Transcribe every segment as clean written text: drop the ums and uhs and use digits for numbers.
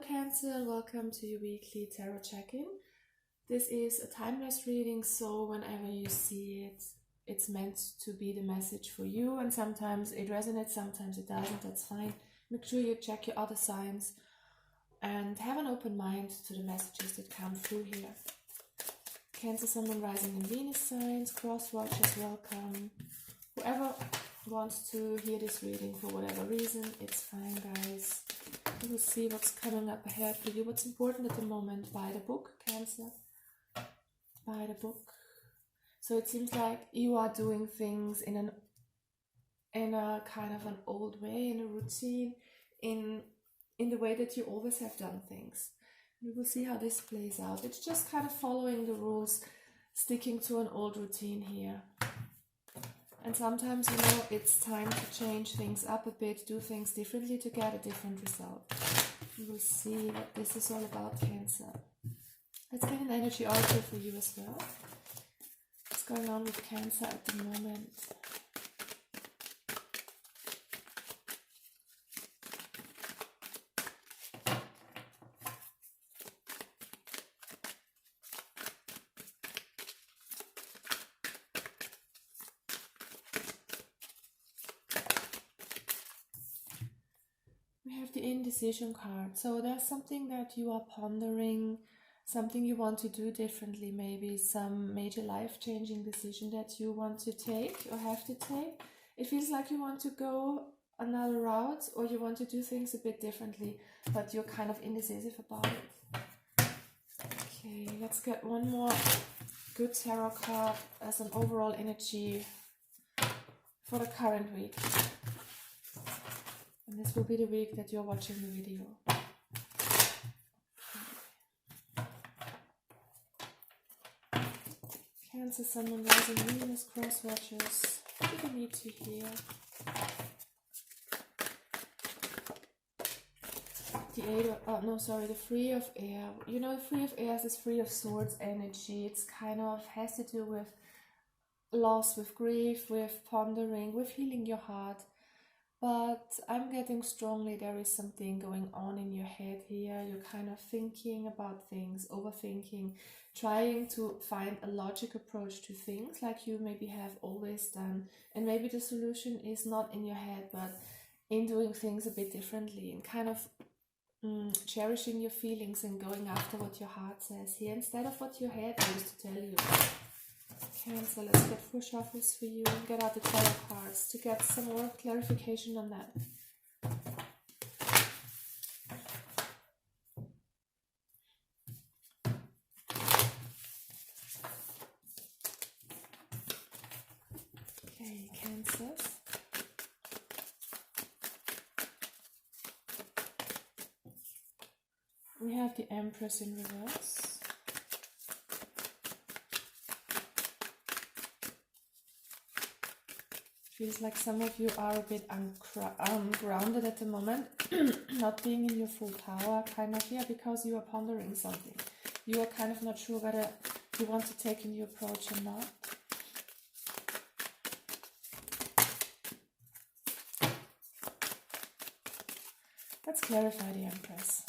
Cancer, and welcome to your weekly tarot check-in. This is a timeless reading, so whenever you see it, it's meant to be the message for you, and sometimes it resonates, sometimes it doesn't. That's fine. Make sure you check your other signs and have an open mind to the messages that come through here. Cancer, Sun, Moon, Rising and Venus signs, cross watchers, welcome. Whoever wants to hear this reading for whatever reason, it's fine, guys. We will see what's coming up ahead for you. What's important at the moment? Buy the book, Cancer. Buy the book. So it seems like you are doing things in a kind of an old way, in a routine, in the way that you always have done things. We will see how this plays out. It's just kind of following the rules, sticking to an old routine here. And sometimes, it's time to change things up a bit, do things differently to get a different result. We will see what this is all about, Cancer. Let's get an energy oracle for you as well. What's going on with Cancer at the moment? We have the indecision card. So there's something that you are pondering, something you want to do differently, maybe some major life-changing decision that you want to take or have to take. It feels like you want to go another route or you want to do things a bit differently, but you're kind of indecisive about it. Okay, let's get one more good tarot card as an overall energy for the current week. And this will be the week that you're watching the video. Cancer, Sun, Moon, Rising, Venus, cross watchers. What do we need to hear? The Three of Air. The Three of Air is this Three of Swords energy. It's kind of has to do with loss, with grief, with pondering, with healing your heart. But I'm getting strongly there is something going on in your head here. You're kind of thinking about things, overthinking, trying to find a logic approach to things like you maybe have always done. And maybe the solution is not in your head, but in doing things a bit differently and kind of cherishing your feelings and going after what your heart says here instead of what your head used to tell you. Cancer, let's get 4 shuffles for you and get out the tarot cards to get some more clarification on that. Okay, Cancers. We have the Empress in reverse. Feels like some of you are a bit ungrounded at the moment, not being in your full power, kind of here, because you are pondering something. You are kind of not sure whether you want to take a new approach or not. Let's clarify the Empress.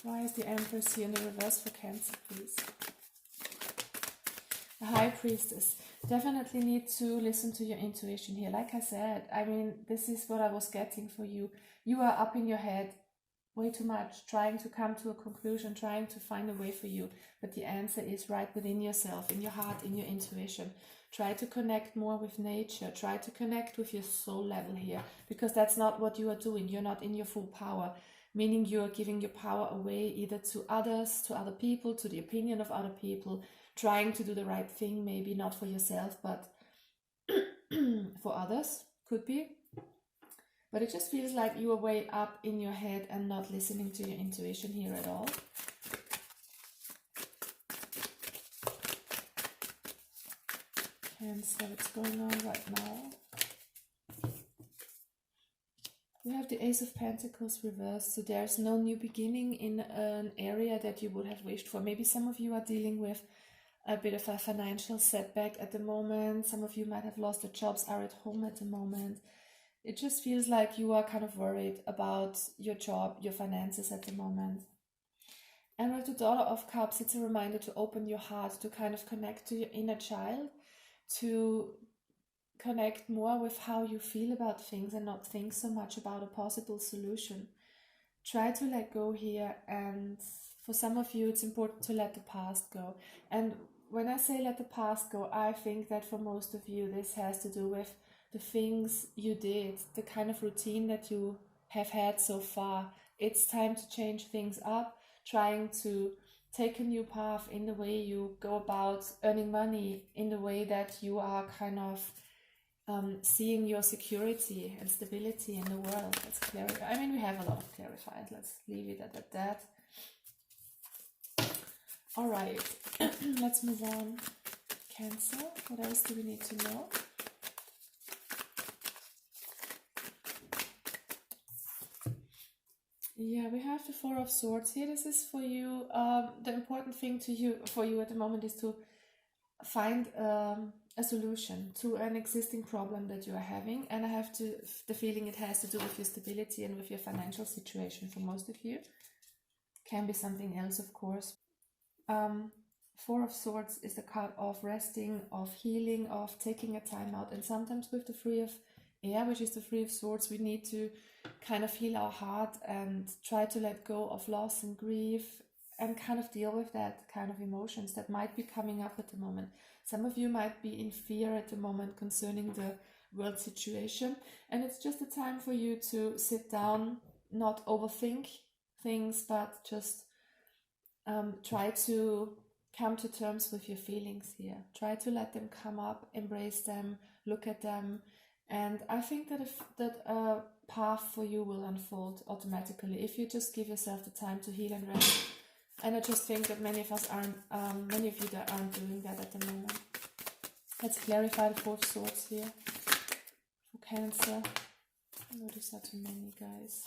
Why is the Empress here in the reverse for Cancer, please? The High Priestess. Definitely need to listen to your intuition here. Like I said, this is what I was getting for you. You are up in your head way too much, trying to come to a conclusion, trying to find a way for you. But the answer is right within yourself, in your heart, in your intuition. Try to connect more with nature. Try to connect with your soul level here, because that's not what you are doing. You're not in your full power, meaning you are giving your power away either to others, to other people, to the opinion of other people, trying to do the right thing, maybe not for yourself, but for others, could be. But it just feels like you are way up in your head and not listening to your intuition here at all. Cancer, what's going on right now? We have the Ace of Pentacles reversed, so there's no new beginning in an area that you would have wished for. Maybe some of you are dealing with a bit of a financial setback at the moment. Some of you might have lost their jobs, are at home at the moment. It just feels like you are kind of worried about your job, your finances at the moment. And with the Daughter of Cups, it's a reminder to open your heart, to kind of connect to your inner child, to connect more with how you feel about things and not think so much about a possible solution. Try to let go here, and for some of you it's important to let the past go. And when I say let the past go, I think that for most of you this has to do with the things you did, the kind of routine that you have had so far. It's time to change things up, trying to take a new path in the way you go about earning money, in the way that you are kind of seeing your security and stability in the world. Let's clarify. I mean, we have a lot of clarifiers. Let's leave it at that. All right, let's move on. Cancer. What else do we need to know? Yeah, we have the Four of Swords here. This is for you. The important thing for you at the moment is to find a solution to an existing problem that you are having, and I have the feeling it has to do with your stability and with your financial situation for most of you. Can be something else, of course. Four of Swords is the card of resting, of healing, of taking a time out, and sometimes with the Three of Air, which is the Three of Swords, we need to kind of heal our heart and try to let go of loss and grief and kind of deal with that kind of emotions that might be coming up at the moment. Some of you might be in fear at the moment concerning the world situation, and it's just a time for you to sit down, not overthink things, but just try to come to terms with your feelings here. Try to let them come up, embrace them, look at them, and I think that a path for you will unfold automatically if you just give yourself the time to heal and rest. And I just think that many of you that aren't doing that at the moment. Let's clarify the Four of Swords here for Cancer. Oh, these are too many, guys.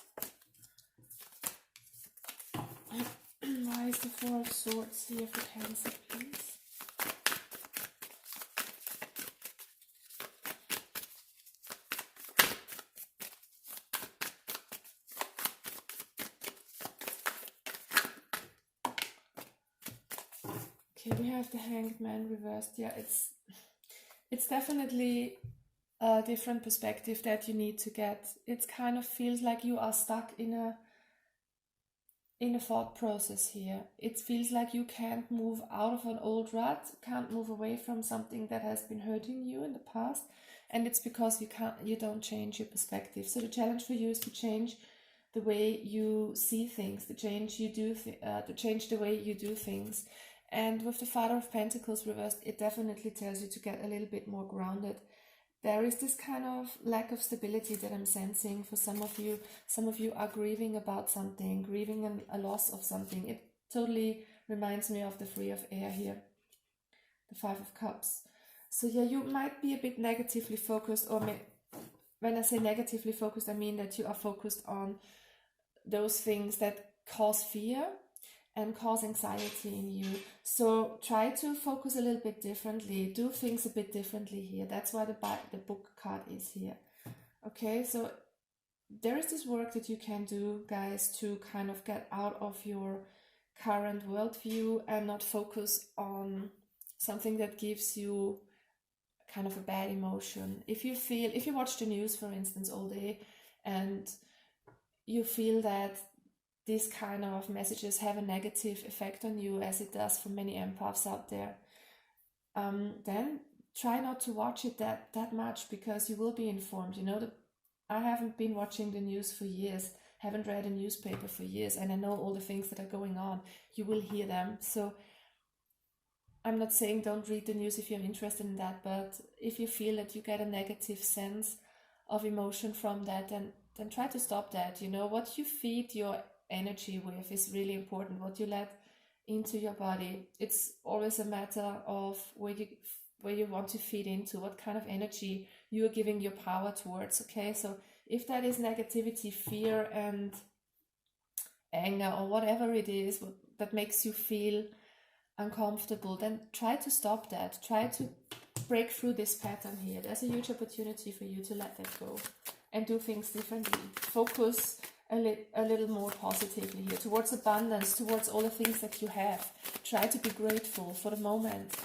Why is the Four of Swords here for Cancer, please? Okay, we have the Hanged Man reversed. Yeah, it's definitely a different perspective that you need to get. It kind of feels like you are stuck in a thought process here. It feels like you can't move out of an old rut, can't move away from something that has been hurting you in the past, and it's because you don't change your perspective. So the challenge for you is to change the way you see things, to change the way you do things. And with the Father of Pentacles reversed, it definitely tells you to get a little bit more grounded. There is this kind of lack of stability that I'm sensing for some of you. Some of you are grieving about something, grieving a loss of something. It totally reminds me of the Three of Air here, the Five of Cups. So yeah, you might be a bit negatively focused, or when I say negatively focused, I mean that you are focused on those things that cause fear and cause anxiety in you. So try to focus a little bit differently, do things a bit differently here. That's why the book card is here. Okay, so there is this work that you can do, guys, to kind of get out of your current worldview and not focus on something that gives you kind of a bad emotion. If you watch the news, for instance, all day, and you feel that these kind of messages have a negative effect on you, as it does for many empaths out there, then try not to watch it that much, because you will be informed. You know, I haven't been watching the news for years, haven't read a newspaper for years, and I know all the things that are going on. You will hear them. So I'm not saying don't read the news if you're interested in that, but if you feel that you get a negative sense of emotion from that, then try to stop that. You know, what you feed your energy with is really important. What you let into your body, it's always a matter of where you want to feed into, what kind of energy you are giving your power towards. Okay, so if that is negativity, fear and anger, or whatever it is that makes you feel uncomfortable, then try to stop that. Try to break through this pattern here. There's a huge opportunity for you to let that go. and do things differently. Focus a little more positively here, towards abundance, towards all the things that you have. Try to be grateful for the moment.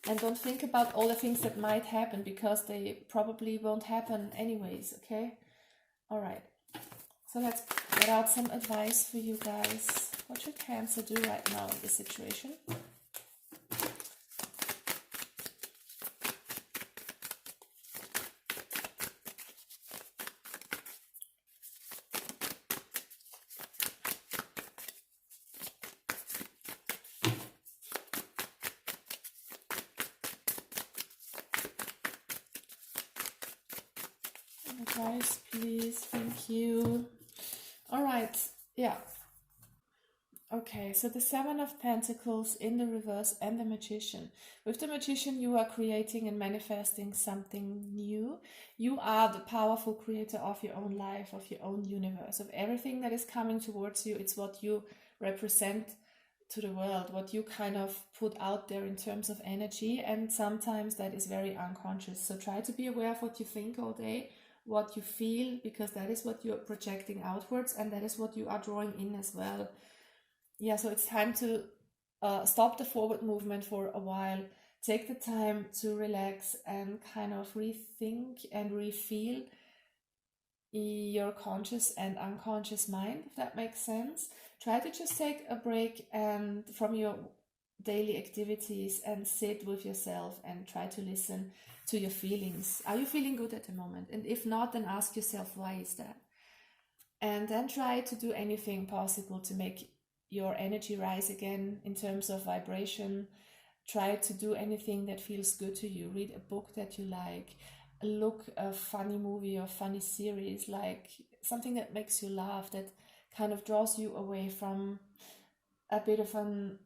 And don't think about all the things that might happen, because they probably won't happen anyways, okay? All right. So let's get out some advice for you guys. What should Cancer do right now in this situation? Advice, please. Thank you. All right. Yeah. Okay, so the Seven of Pentacles in the reverse and the Magician. With the Magician, you are creating and manifesting something new. You are the powerful creator of your own life, of your own universe, of everything that is coming towards you. It's what you represent to the world, what you kind of put out there in terms of energy, and sometimes that is very unconscious. So try to be aware of what you think all day, what you feel, because that is what you're projecting outwards, and that is what you are drawing in as well. Yeah, so it's time to stop the forward movement for a while. Take the time to relax and kind of rethink and refeel your conscious and unconscious mind, if that makes sense. Try to just take a break and from your daily activities and sit with yourself and try to listen to your feelings. Are you feeling good at the moment? And if not, then ask yourself, why is that? And then try to do anything possible to make your energy rise again in terms of vibration. Try to do anything that feels good to you. Read a book that you like. Look a funny movie or funny series, like something that makes you laugh, that kind of draws you away from a bit of an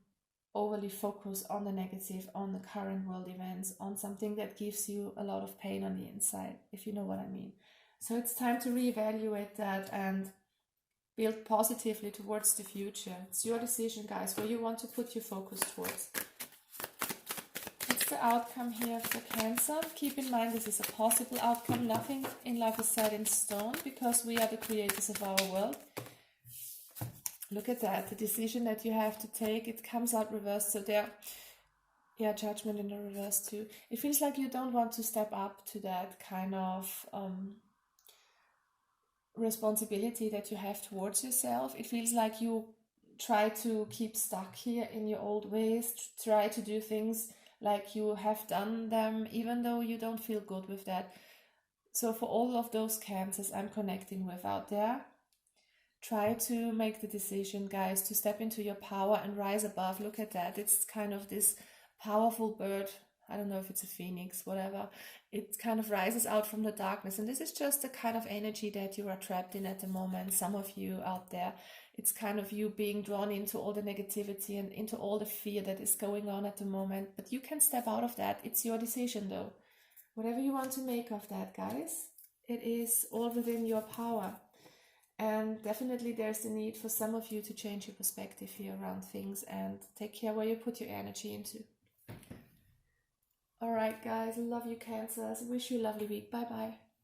overly focus on the negative, on the current world events, on something that gives you a lot of pain on the inside, if you know what I mean. So it's time to reevaluate that and build positively towards the future. It's your decision, guys, where you want to put your focus towards. What's the outcome here for Cancer? Keep in mind, this is a possible outcome. Nothing in life is set in stone, because we are the creators of our world. Look at that, the decision that you have to take, it comes out reversed. So there, yeah, Judgment in the reverse too. It feels like you don't want to step up to that kind of responsibility that you have towards yourself. It feels like you try to keep stuck here in your old ways, try to do things like you have done them, even though you don't feel good with that. So for all of those Cancers I'm connecting with out there, try to make the decision, guys, to step into your power and rise above. Look at that. It's kind of this powerful bird. I don't know if it's a phoenix, whatever. It kind of rises out from the darkness. And this is just the kind of energy that you are trapped in at the moment. Some of you out there, it's kind of you being drawn into all the negativity and into all the fear that is going on at the moment. But you can step out of that. It's your decision, though. Whatever you want to make of that, guys, it is all within your power. And definitely there's the need for some of you to change your perspective here around things and take care where you put your energy into. All right, guys, love you, Cancers. Wish you a lovely week. Bye-bye.